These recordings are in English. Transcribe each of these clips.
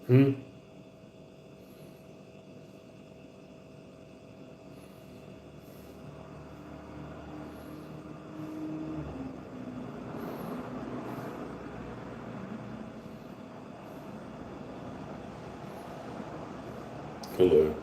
Hmm? Hello.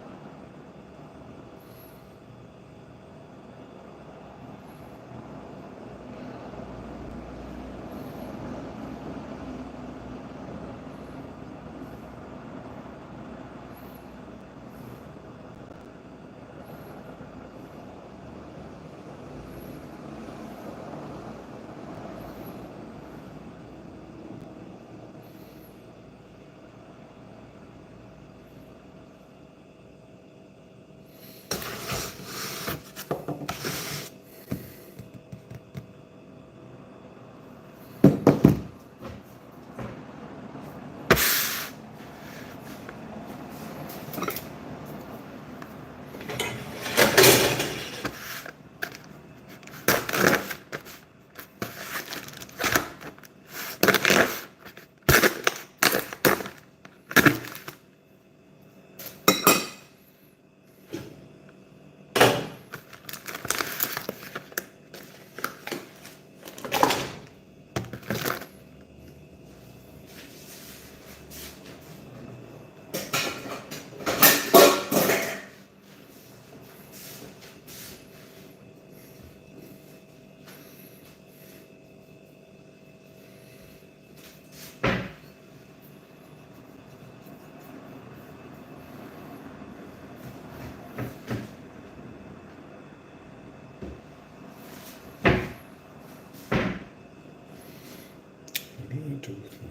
What do I do with my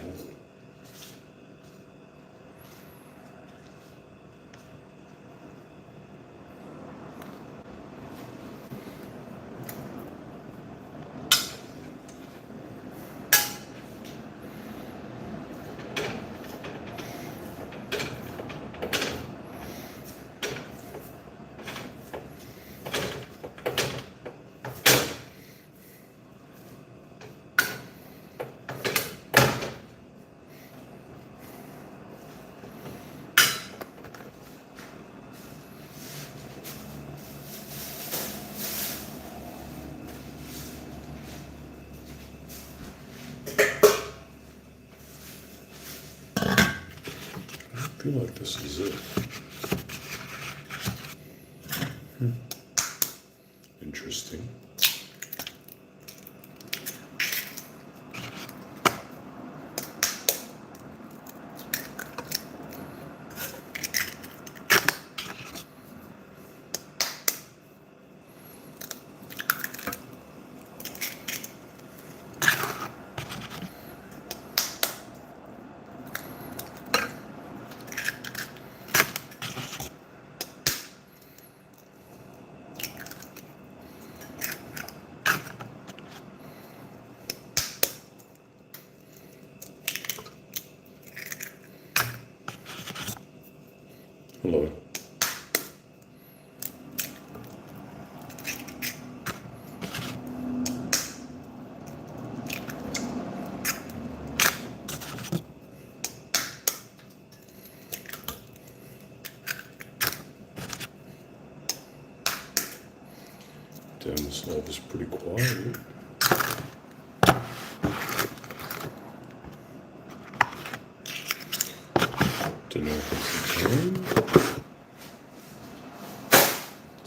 bowl? I feel like this is it. Interesting. Hello. Damn, this lab is pretty quiet. Don't know if it's the time.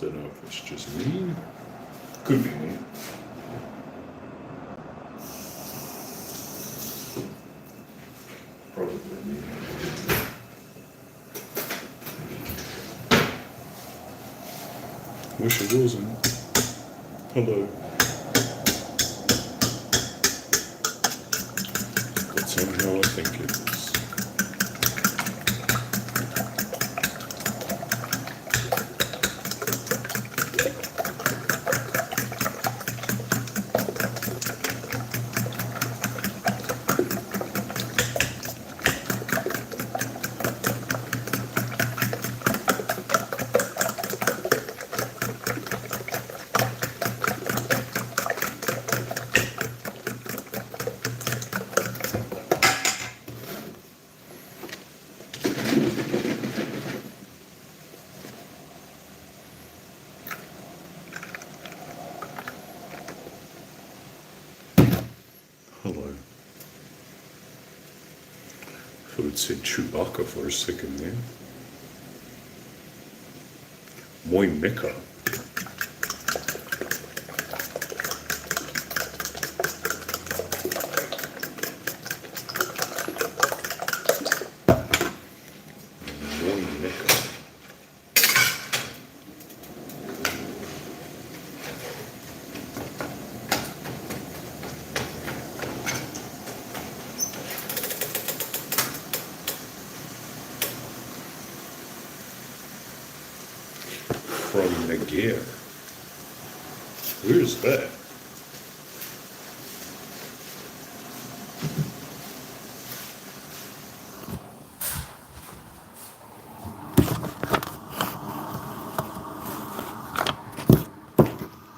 Don't know if it's just me. Could be me. Probably me. Wish it wasn't. Hello. But somehow I think it is. said Chewbacca for a second there. Moi Mecca. Moi Mecca. From Naguère. Where's that?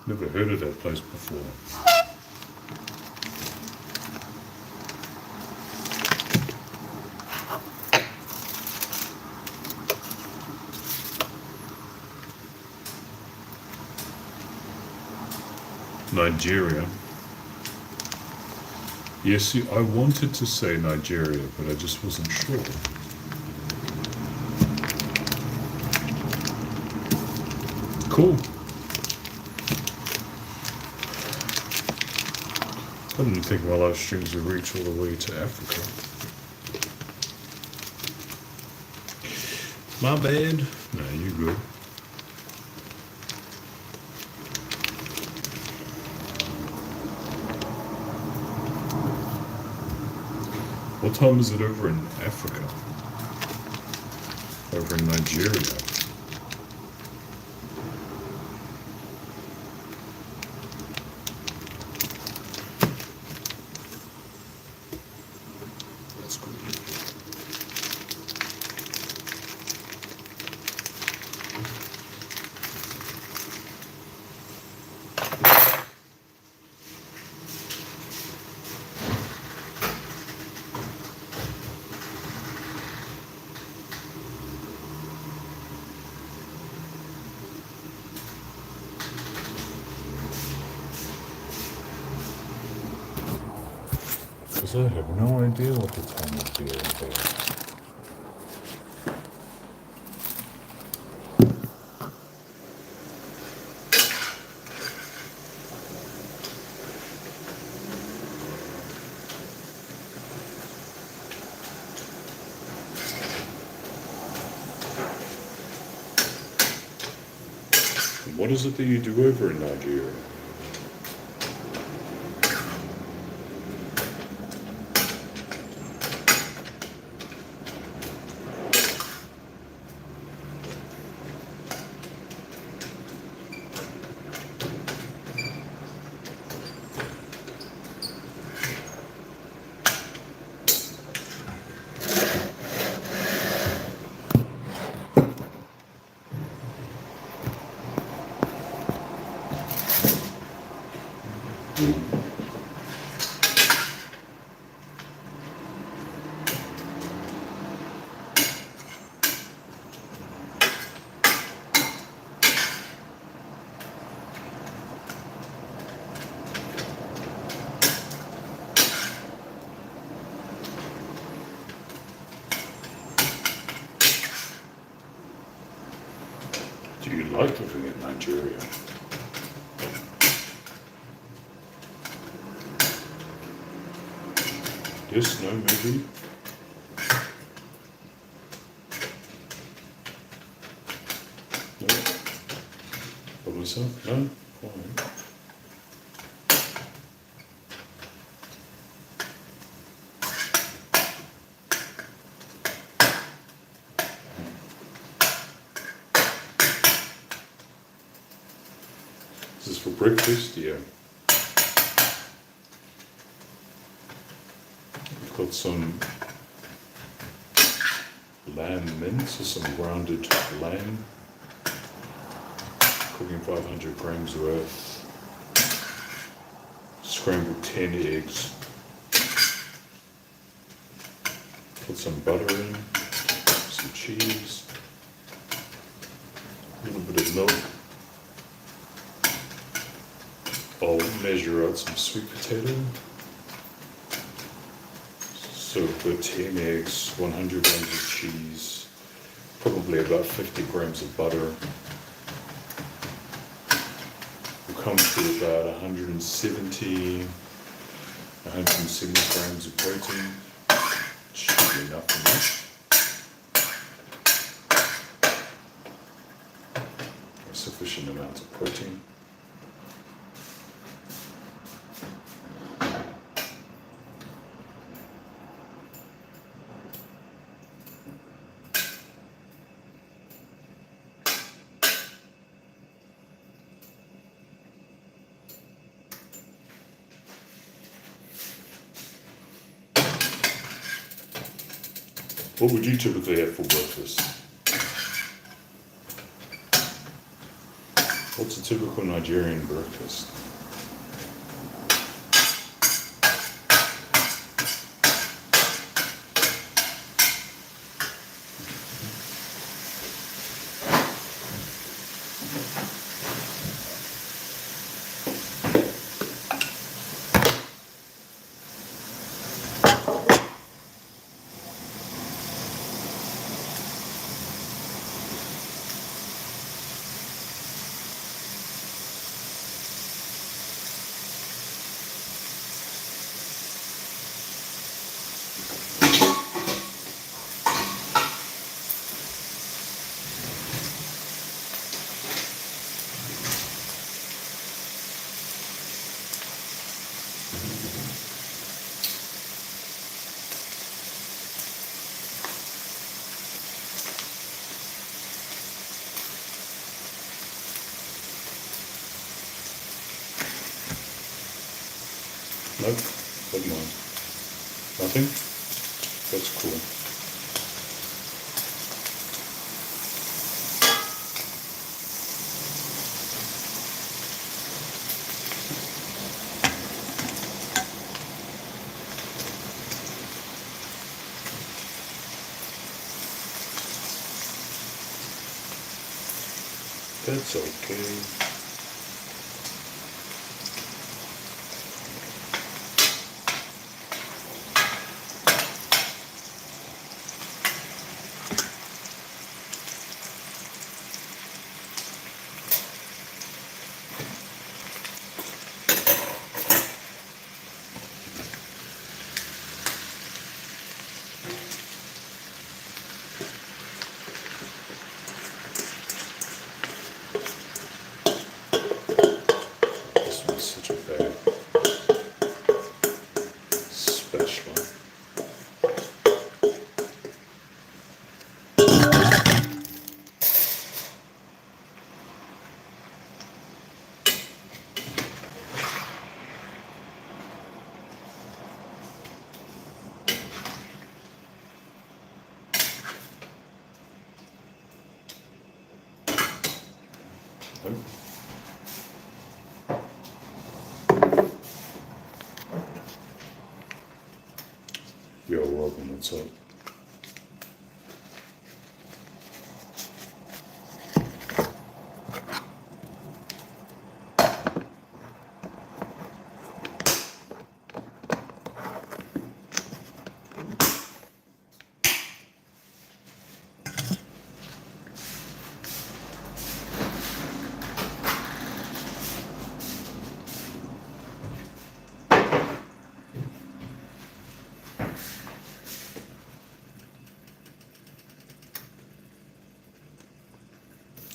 Never heard of that place before. Nigeria. Yes, see, I wanted to say Nigeria, but I just wasn't sure. Cool. I didn't think my live streams would reach all the way to Africa. My bad. Nah, you good. What time is it over in Africa? Over in Nigeria? That's cool. Because I have no idea what the time would be over there. And what is it that you do over in Nigeria? Do you like living in Nigeria? Yes, no, maybe? No? By myself? No? Alright. This is for breakfast, yeah. We've got some lamb mince or some grounded lamb. Cooking 500 grams worth. Scrambled 10 eggs. Put some butter in, some cheese, a little bit of milk. I'll measure out some sweet potato, So we've got 10 eggs, 100 grams of cheese, probably about 50 grams of butter. We'll come to about 170 grams of protein. Should be enough for that. A sufficient amount of protein. What would you typically have for breakfast? What's a typical Nigerian breakfast? Nope, what mind. Nothing? That's cool. That's okay. This one's such a bad spatula. Nope. Yo, welcome, what's up?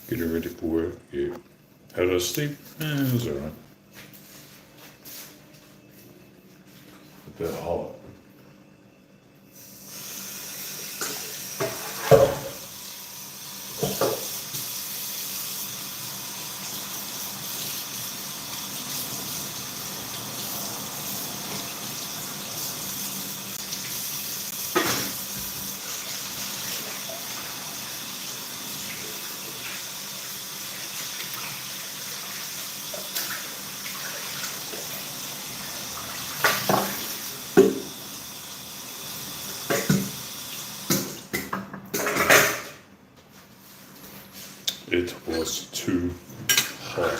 Getting ready for work, yeah. How did I sleep? It was alright. A bit hot. It was too hot.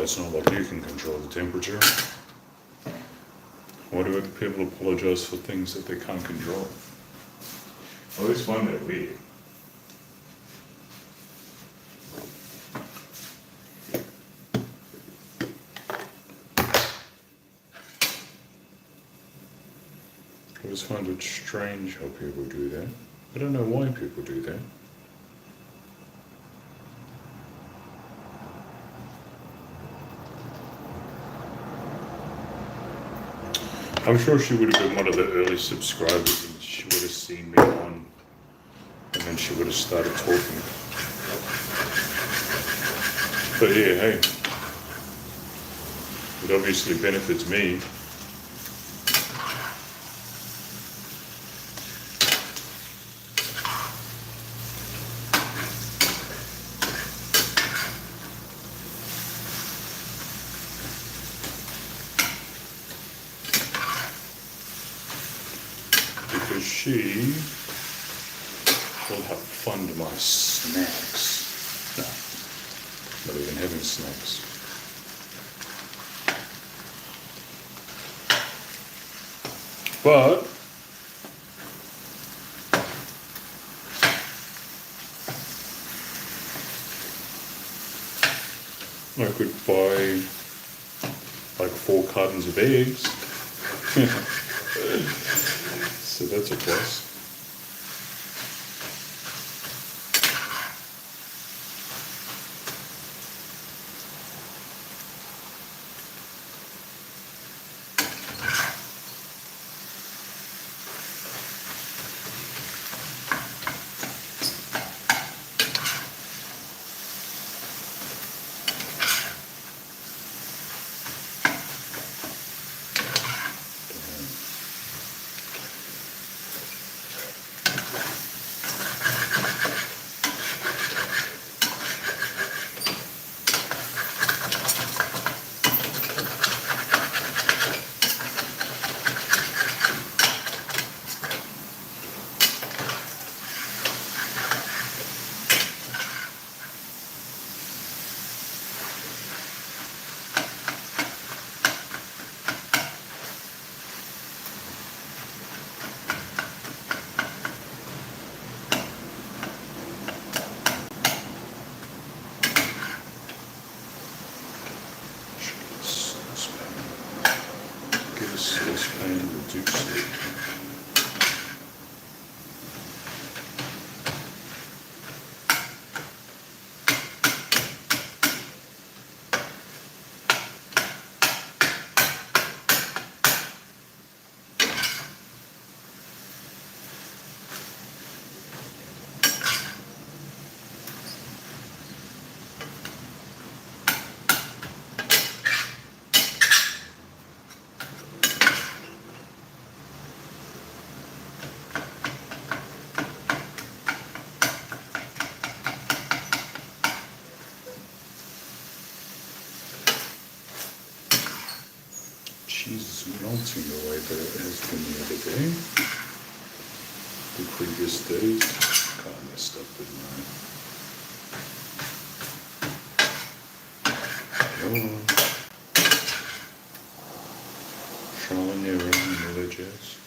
it's not like you can control the temperature. Why do other people apologise for things that they can't control? I always find that weird. I always find it strange how people do that. I don't know why people do that. I'm sure she would have been one of the early subscribers and she would have seen me on and then she would have started talking. But yeah, hey, it obviously benefits me. Because she will have fun to my snacks. No, not even having snacks. But I could buy like 4 cartons of eggs. So that's a plus. Saucepan reduce it. Cheese is melting the way that it has been the other day. The previous days. Kind of messed up, didn't I? Oh. Trial and error and all that jazz.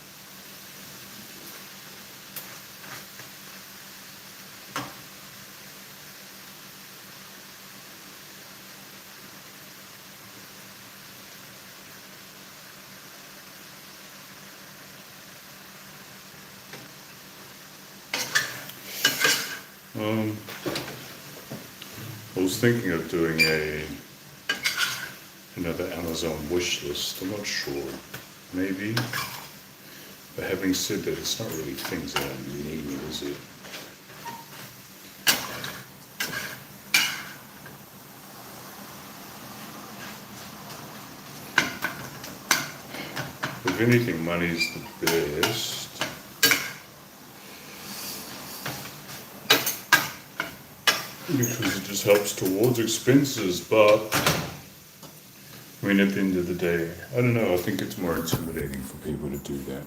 I was thinking of doing another Amazon wish list. I'm not sure. Maybe. But having said that, it's not really things that I need, is it? If anything, money's the best. Because it just helps towards expenses, but I mean, at the end of the day, I don't know, I think it's more intimidating for people to do that.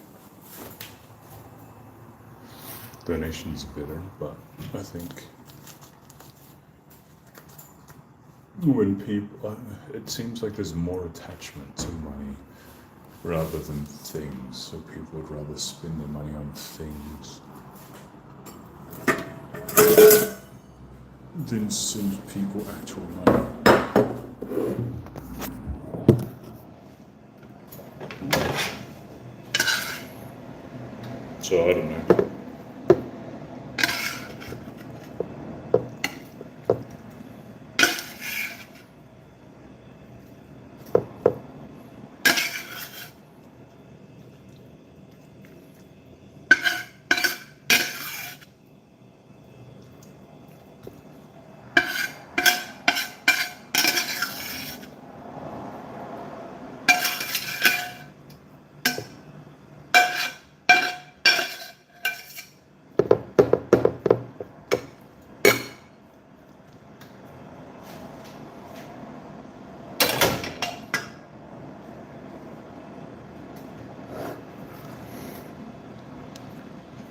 Donations are better, but I think when people, it seems like there's more attachment to money rather than things. So people would rather spend their money on things than send people actual money. So I don't know.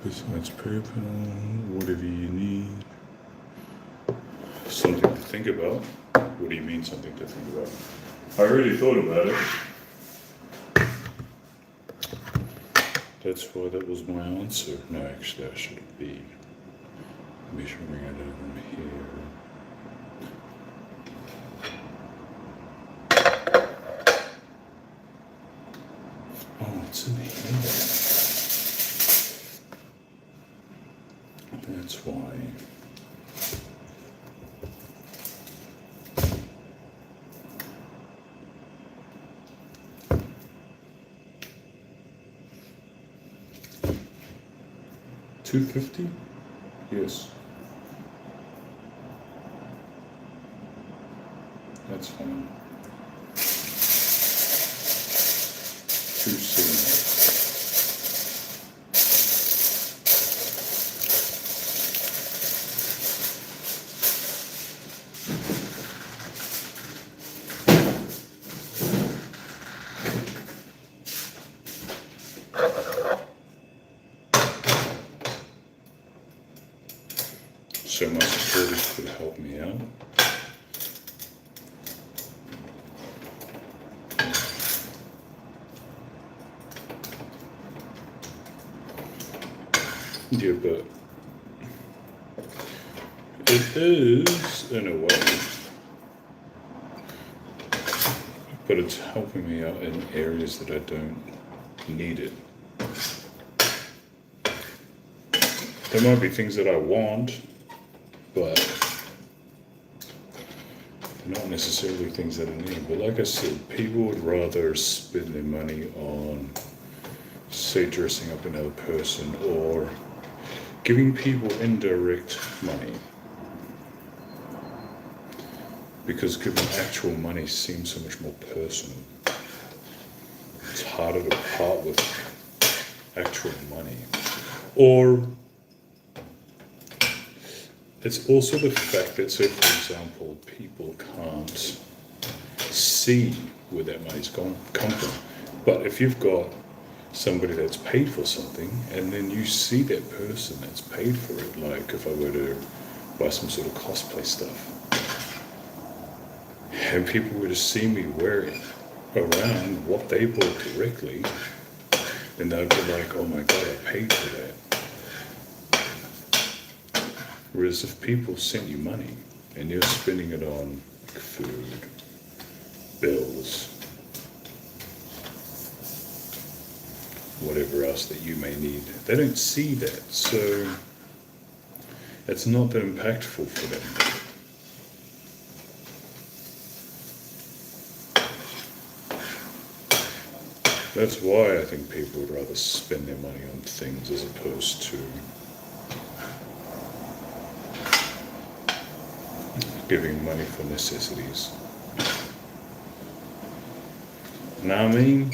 Besides purple, whatever you need. Something to think about. What do you mean something to think about? I already thought about it. That's why that was my answer. No, actually I should be measuring it over here. Oh, it's in here. That's why. $250? Yes. That's fine. 270. So my supporters could help me out. Yeah, but it is in a way, but it's helping me out in areas that I don't need it. There might be things that I want, but not necessarily things that I need. But like I said, people would rather spend their money on, say, dressing up another person or giving people indirect money. Because giving actual money seems so much more personal. It's harder to part with actual money. Or it's also the fact that, say, for example, people can't see where that money's come from. But if you've got somebody that's paid for something, and then you see that person that's paid for it, like if I were to buy some sort of cosplay stuff, and people were to see me wearing around what they bought directly, then they'd be like, oh my god, I paid for that. Whereas if people sent you money and you're spending it on food, bills, whatever else that you may need, they don't see that, so it's not that impactful for them. That's why I think people would rather spend their money on things as opposed to giving money for necessities. Know what I mean?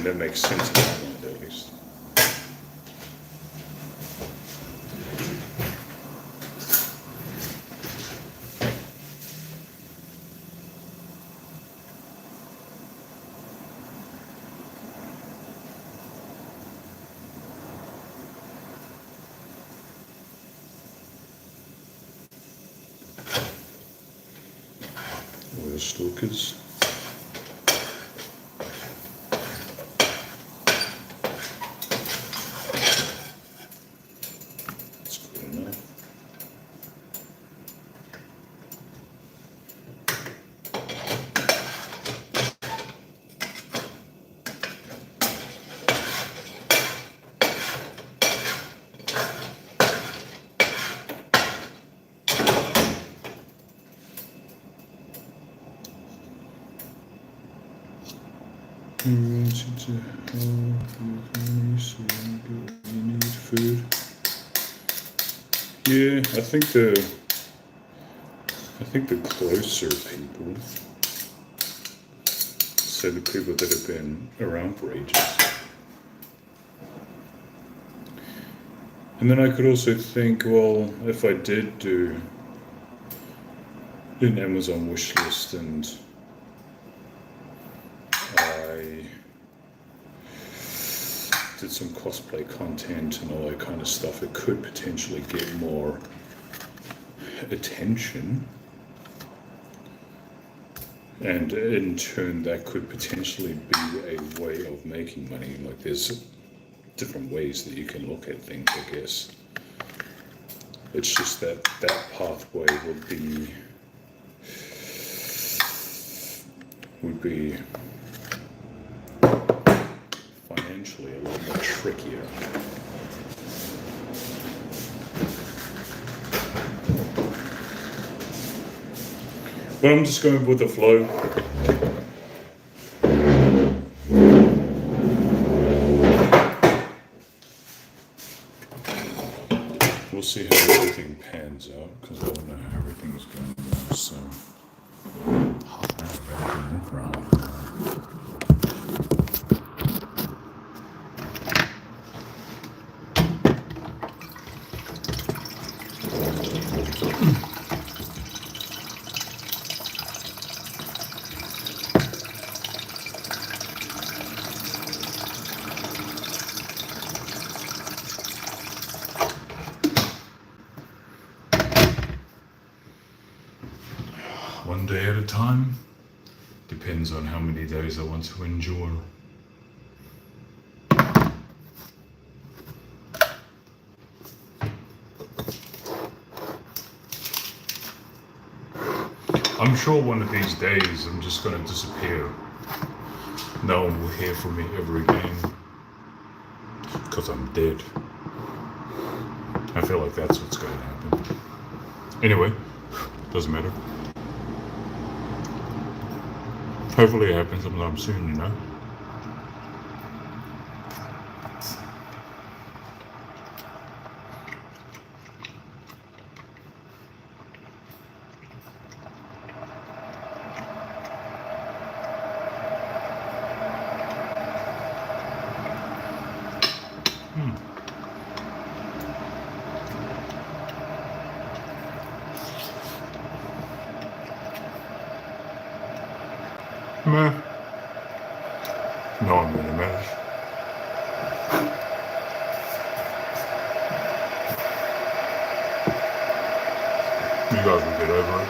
That makes sense in my mind, at least. those stalkers. That's good enough. You need food. Yeah, I think the closer people, so the people that have been around for ages. And then I could also think, well, if I did do an Amazon wish list and I did some cosplay content and all that kind of stuff, it could potentially get more attention. And in turn, that could potentially be a way of making money. Like, there's different ways that you can look at things, I guess. It's just that pathway would be financially a lot more trickier. But I'm just going with the flow. We'll see how everything pans out, because I don't know how everything's going now, so half an hour for half an hour. One day at a time. Depends on how many days I want to endure. I'm sure one of these days I'm just going to disappear. No one will hear from me ever again. Because I'm dead. I feel like that's what's going to happen. Anyway, doesn't matter. Hopefully it happens sometime soon, you know? Meh. No one really matters. You guys will get over it.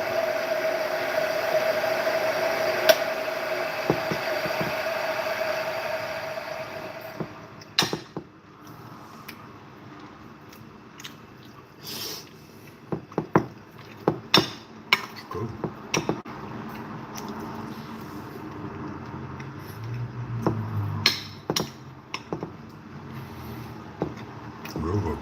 It's good. Real good.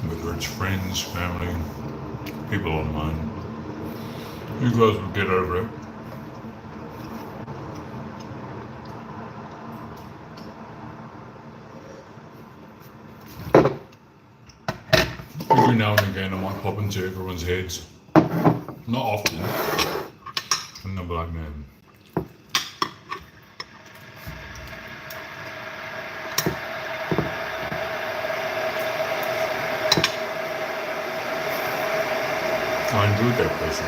Whether it's friends, family, people online, you guys will get over it. Every now and again I might pop into everyone's heads. Not often. And they'll be like, man, I enjoyed that person.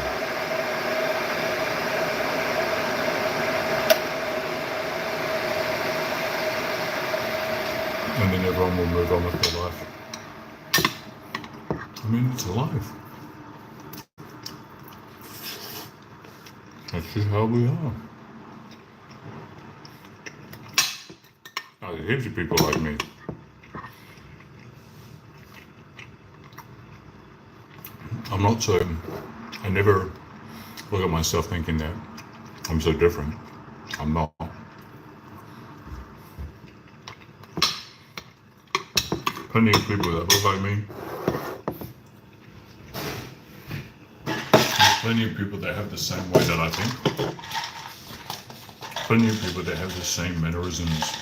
And then everyone will move on with their life. I mean, it's life. That's just how we are. There's heaps of people like me. I'm not so. I never look at myself thinking that I'm so different. I'm not. Plenty of people that look like me. There's plenty of people that have the same way that I think. Plenty of people that have the same mannerisms.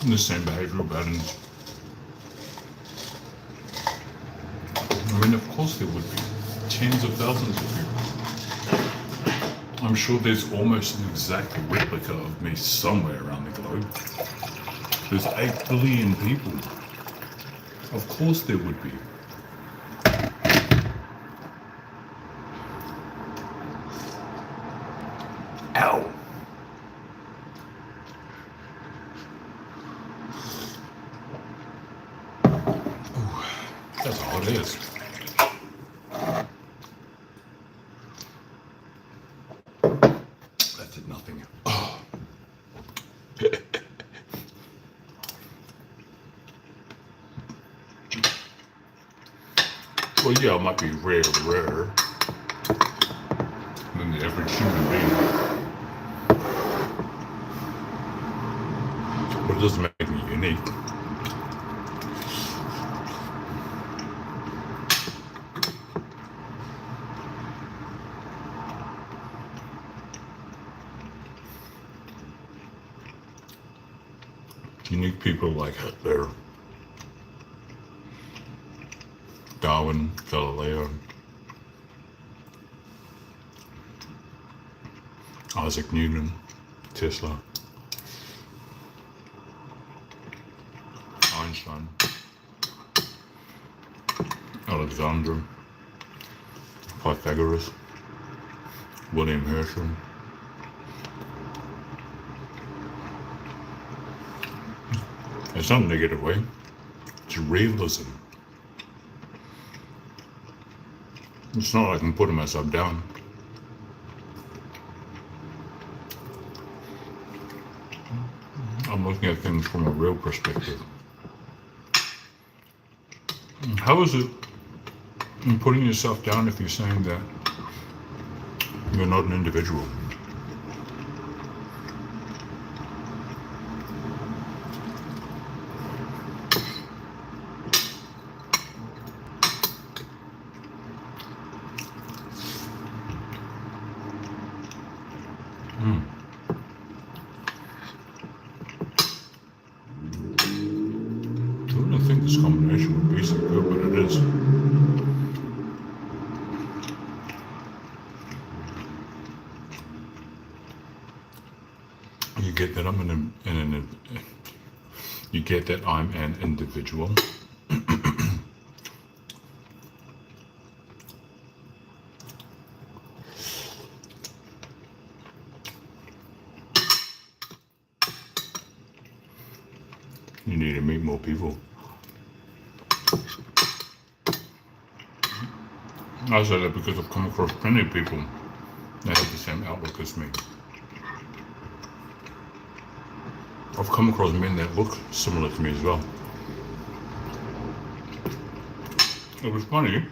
And the same behavioral patterns. I mean, of course there would be tens of thousands of people. I'm sure there's almost an exact replica of me somewhere around the globe. There's 8 billion people. Of course there would be. Ow! Ooh, that's all it is. That did nothing. Oh. Well, yeah, it might be rarer than the average human being. But it doesn't make me unique. Unique people like Hitler, Darwin, Galileo, Isaac Newton, Tesla, Einstein, Alexander, Pythagoras, William Herschel. It's not a negative way. It's realism. It's not like I'm putting myself down. I'm looking at things from a real perspective. How is it in putting yourself down if you're saying that you're not an individual? I don't think this combination would be so good, but it is. You get that you get that I'm an individual. You need to meet more people. I say that because I've come across plenty of people that have the same outlook as me. I've come across men that look similar to me as well. It was funny.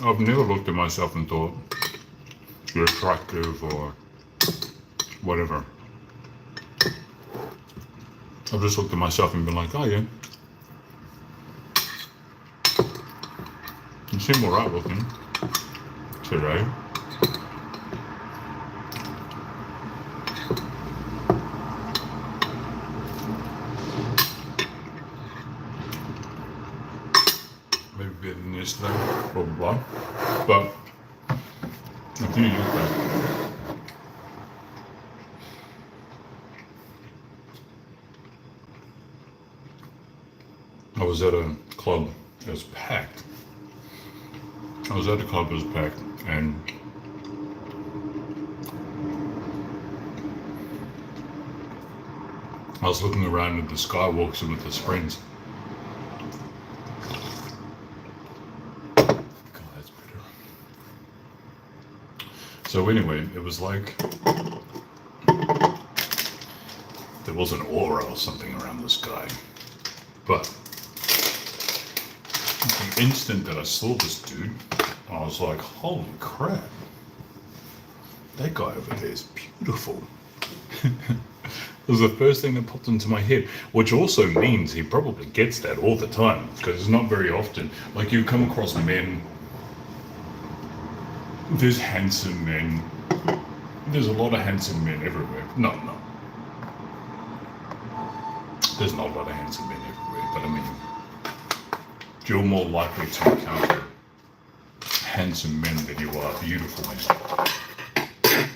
I've never looked at myself and thought, you're attractive or whatever. I've just looked at myself and been like, oh yeah, you seem alright looking today. Maybe better than yesterday, blah blah blah. But I think you get that. I was at a club, it was packed. I was at a club, it was packed, and I was looking around at the skywalks with his friends. God, that's bitter. So anyway, it was like there was an aura or something around this guy. But the instant that I saw this dude, I was like, holy crap. That guy over there is beautiful. It was the first thing that popped into my head, which also means he probably gets that all the time, because it's not very often. Like, you come across men, there's handsome men, there's a lot of handsome men everywhere. No. There's not a lot of handsome men everywhere, but I mean, you're more likely to encounter handsome men than you are beautiful men.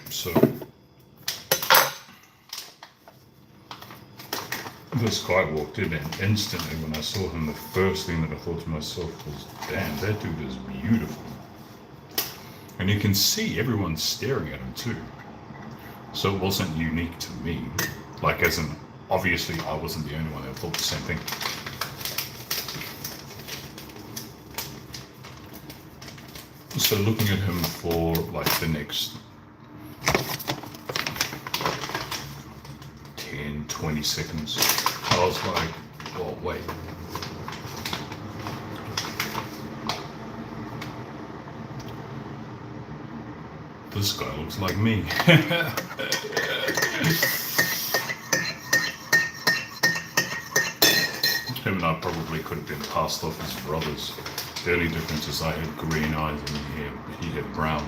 So, this guy walked in, and instantly when I saw him, the first thing that I thought to myself was, damn, that dude is beautiful. And you can see everyone staring at him too. So it wasn't unique to me. Like, as in, obviously I wasn't the only one that thought the same thing. So looking at him for like the next 10, 20 seconds, I was like, oh wait. This guy looks like me. Him and I probably could have been passed off as brothers. The only difference is I had green eyes and he had brown.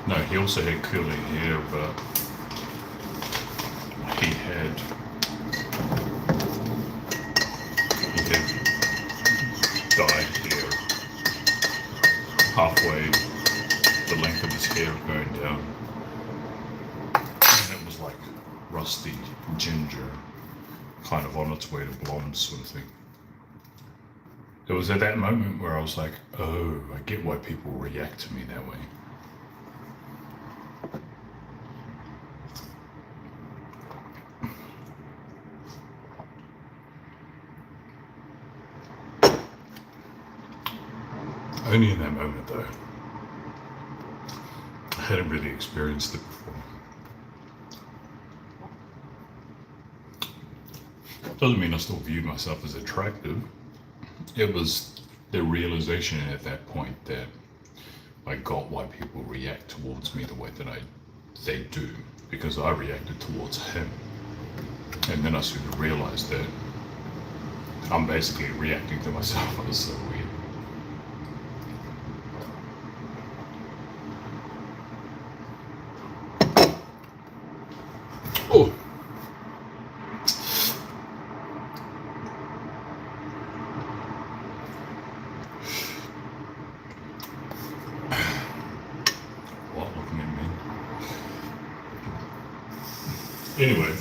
No, he also had curly hair, but he had dyed hair halfway the length of his hair going down. And it was like rusty ginger, kind of on its way to blonde sort of thing. It was at that moment where I was like, oh, I get why people react to me that way. Only in that moment though. I hadn't really experienced it before. Doesn't mean I still viewed myself as attractive. It was the realization at that point that I got why people react towards me the way that they do, because I reacted towards him. And then I soon realized that I'm basically reacting to myself. It was so weird. Oh. What, looking at me? Anyway,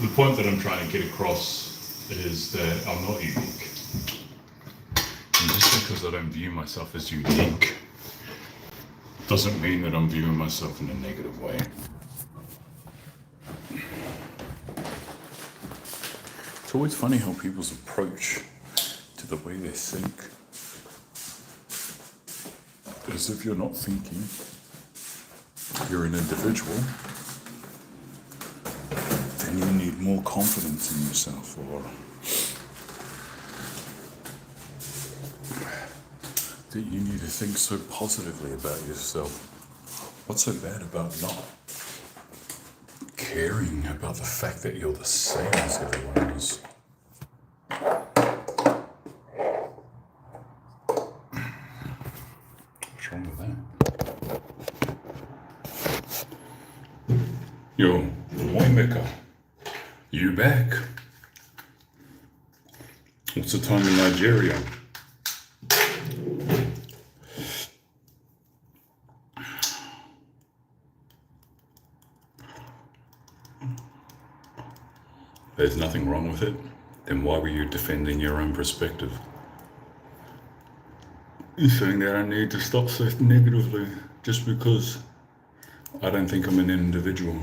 the point that I'm trying to get across is that I'm not unique. And just because I don't view myself as unique doesn't mean that I'm viewing myself in a negative way. It's always funny how people's approach to the way they think is, if you're not thinking, you're an individual, then you need more confidence in yourself, or that you need to think so positively about yourself. What's so bad about not caring about the fact that you're the same as everyone else? What's wrong with that? Yo, winemaker, you back? What's the time in Nigeria? There's nothing wrong with it. then why were you defending your own perspective? You're saying that I need to stop so negatively just because I don't think I'm an individual.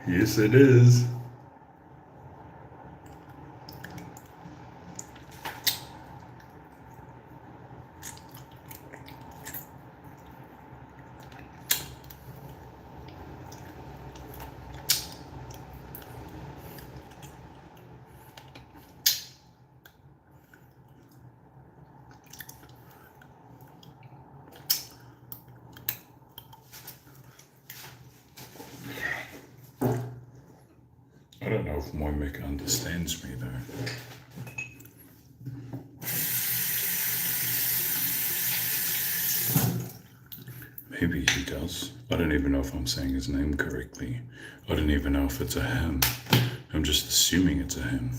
Yes, it is. I don't know if my mic understands me though. Maybe he does. I don't even know if I'm saying his name correctly. I don't even know if it's a him. I'm just assuming it's a him.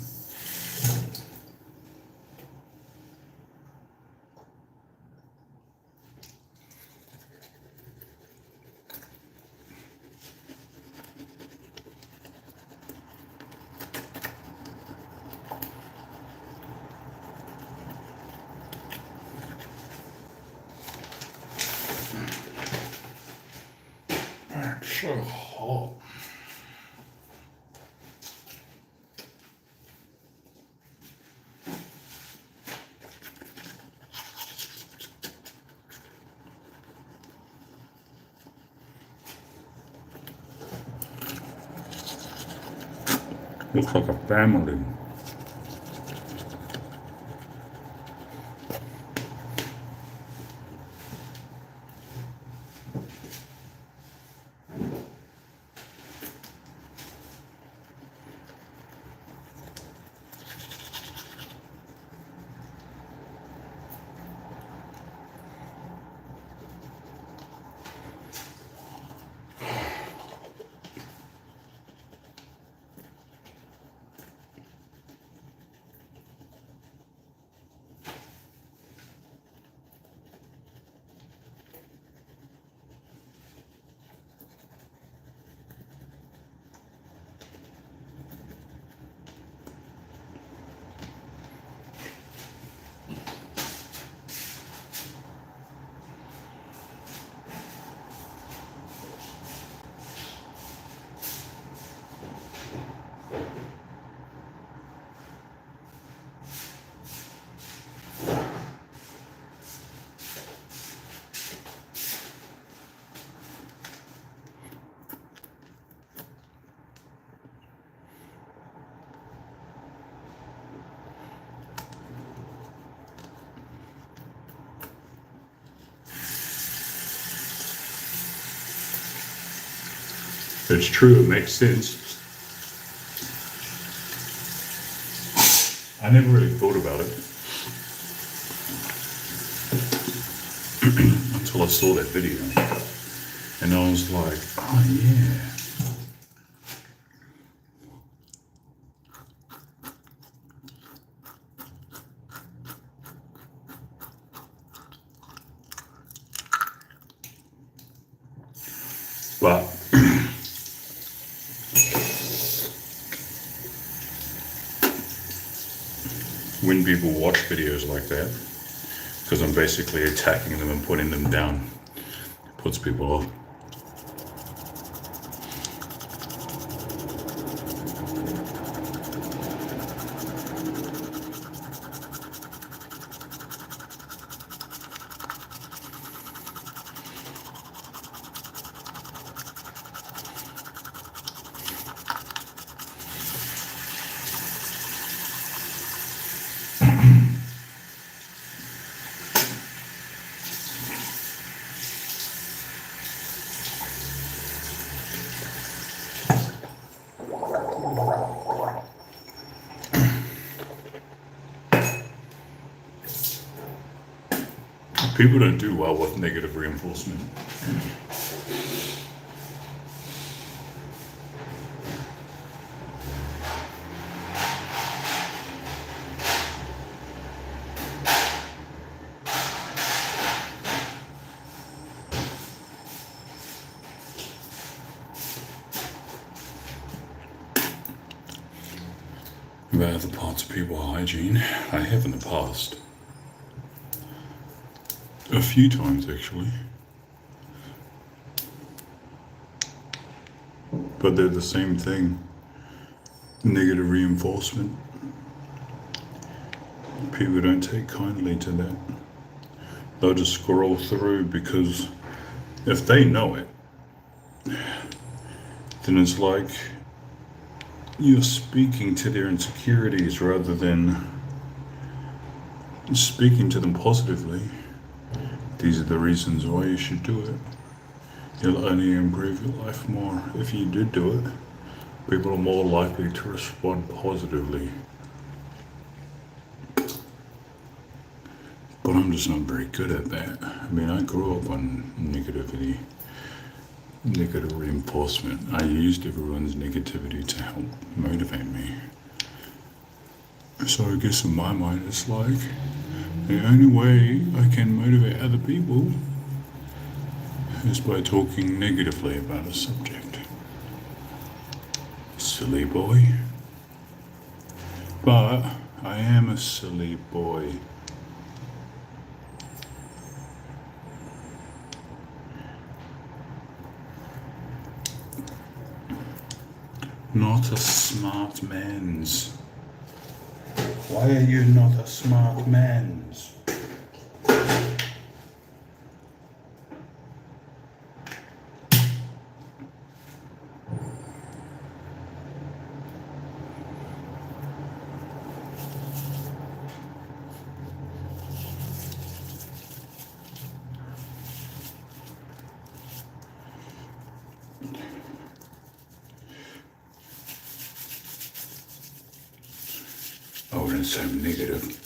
It's so hot. Looks like a family. It's true, it makes sense. I never really thought about it until I saw that video. And I was like, oh yeah. But when people watch videos like that, because I'm basically attacking them and putting them down, it puts people off. People don't do well with negative reinforcement. About other parts of people hygiene, I have in the past. A few times actually. But they're the same thing. Negative reinforcement. People don't take kindly to that. They'll just scroll through because if they know it, then it's like you're speaking to their insecurities rather than speaking to them positively. These are the reasons why you should do it. You'll only improve your life more if you did do it. People are more likely to respond positively. But I'm just not very good at that. I mean, I grew up on negative reinforcement. I used everyone's negativity to help motivate me. So I guess in my mind it's like, the only way I can motivate other people is by talking negatively about a subject. Silly boy. But I am a silly boy. Not a smart man's. Why are you not a smart man's? Oh, that's so negative.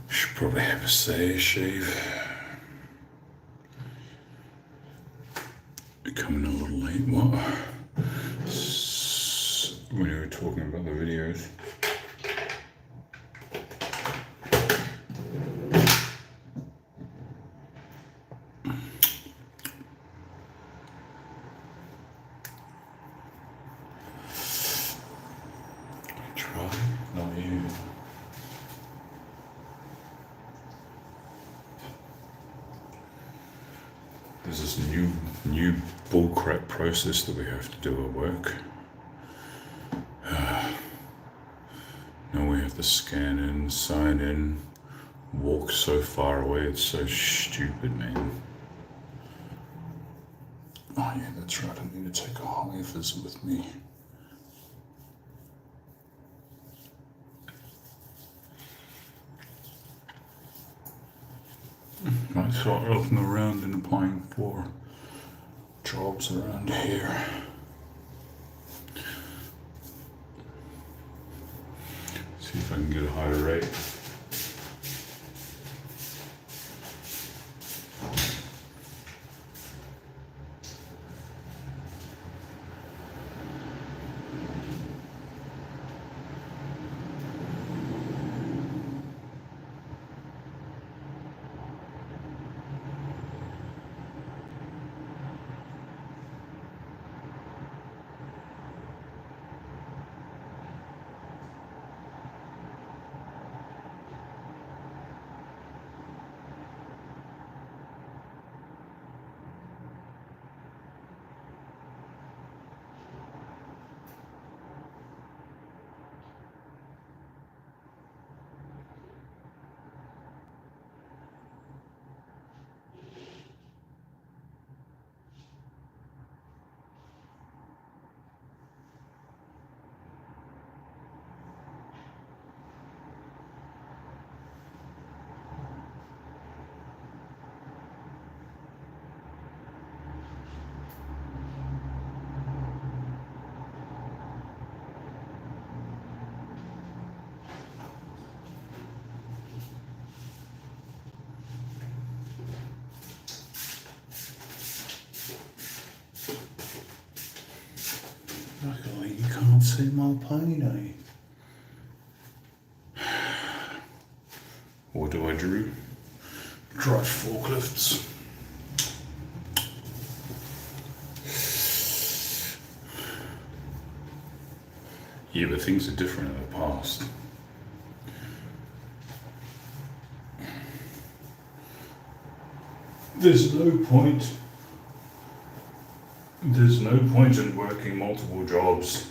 Should probably have a shave. Coming a little late. What? When you were talking about the videos. Try, not you. There's this new bullcrap process that we have to do at work. Now we have to scan in, sign in, walk so far away. It's so stupid, man. Oh yeah, that's right. I need to take a high vis with me. I start looking around and applying for jobs around here. and get a higher rate. Luckily, you can't see my pain, eh? What do I do? Drive forklifts. Yeah, but things are different in the past. There's no point in working multiple jobs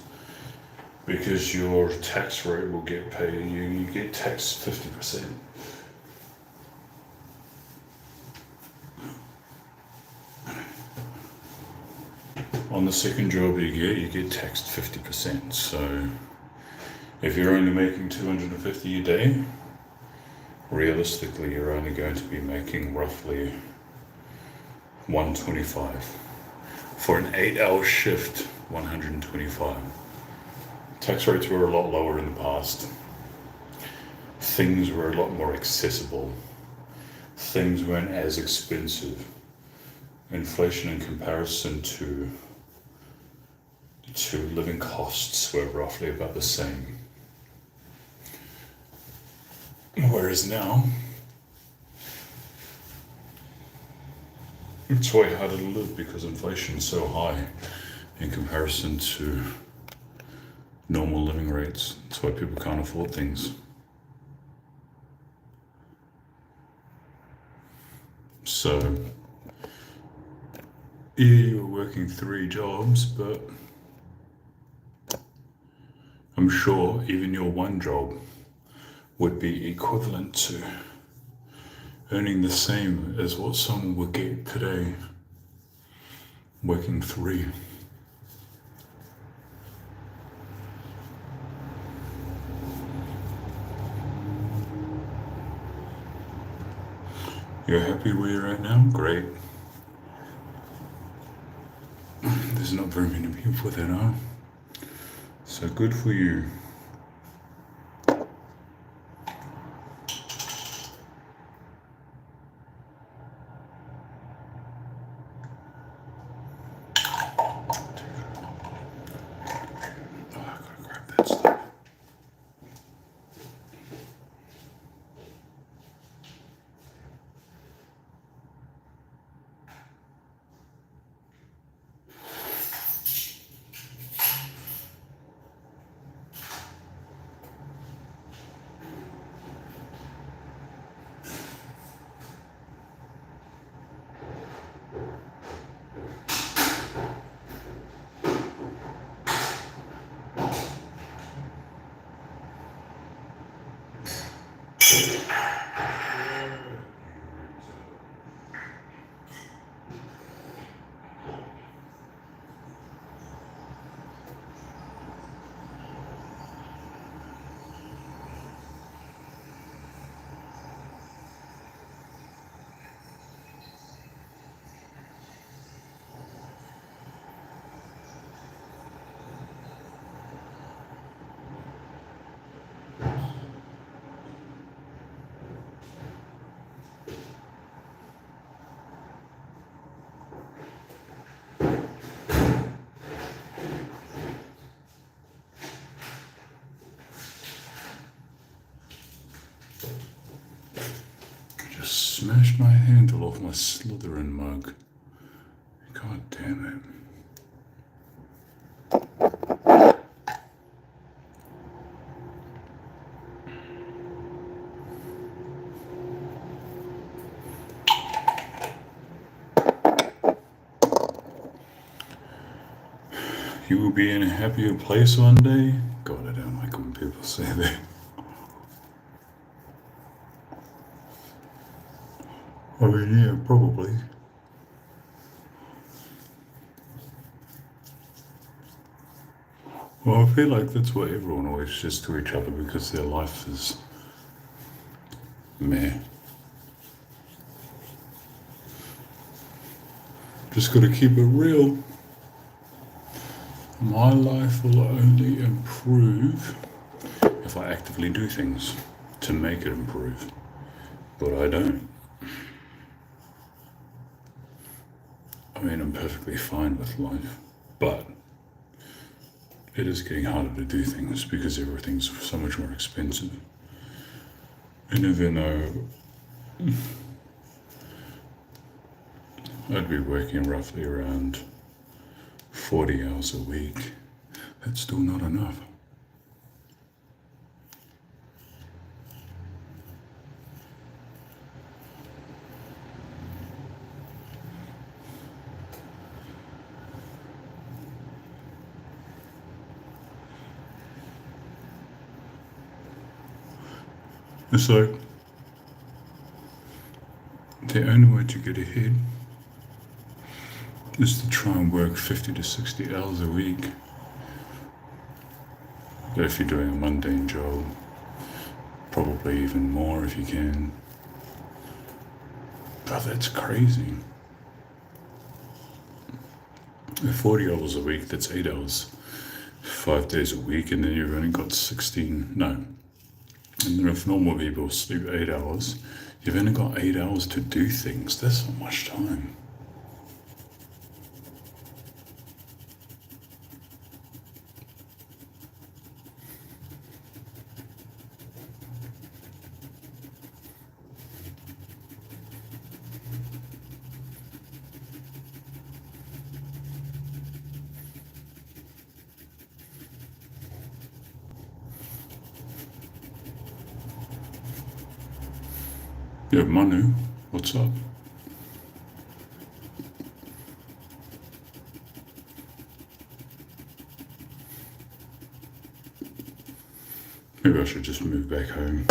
because your tax rate will get paid. You get taxed 50%. On the second job you get taxed 50%. So if you're only making 250 a day, realistically you're only going to be making roughly 125. For an 8-hour shift, 125. Tax rates were a lot lower in the past. Things were a lot more accessible. Things weren't as expensive. Inflation in comparison to living costs were roughly about the same. Whereas now, it's way harder to live because inflation is so high in comparison to normal living rates. That's why people can't afford things. So, yeah, you're working 3 jobs, but I'm sure even your one job would be equivalent to earning the same as what someone would get today working 3. You're happy where you're at now? Great. There's not very many people that are. So good for you. just smashed my handle off my Slytherin mug. God damn it. You will be in a happier place one day. God, I don't like when people say that. I mean, yeah, probably. Well, I feel like that's what everyone always says to each other because their life is meh. Just gotta keep it real. My life will only improve if I actively do things to make it improve. But I don't. I mean, I'm perfectly fine with life, but it is getting harder to do things because everything's so much more expensive. And even though I'd be working roughly around 40 hours a week, that's still not enough. It's like the only way to get ahead is to try and work 50 to 60 hours a week. If you're doing a mundane job, probably even more if you can. But that's crazy. At 40 hours a week, that's 8 hours, 5 days a week, and then you've only got 16, no. And then if normal people sleep 8 hours, you've only got 8 hours to do things. That's not much time. Yeah, Manu, what's up? Maybe I should just move back home,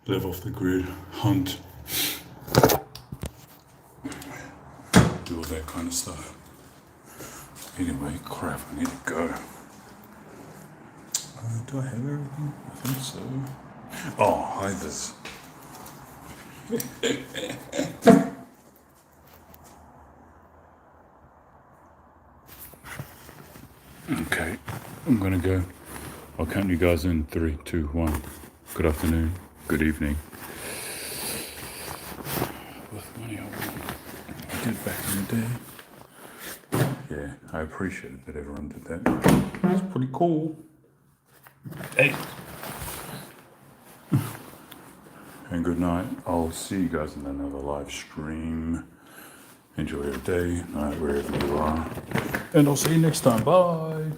live off the grid, hunt, do all that kind of stuff. Anyway, crap, I need to go. Do I have everything? I think so. Oh, hi, this. Okay, I'm gonna go. I'll count you guys in 3, 2, 1. Good afternoon, good evening. With money I did back in the day. Yeah, I appreciate that everyone did that. It's pretty cool. Hey. And good night. I'll see you guys in another live stream. Enjoy your day, night, wherever you are. And I'll see you next time. Bye.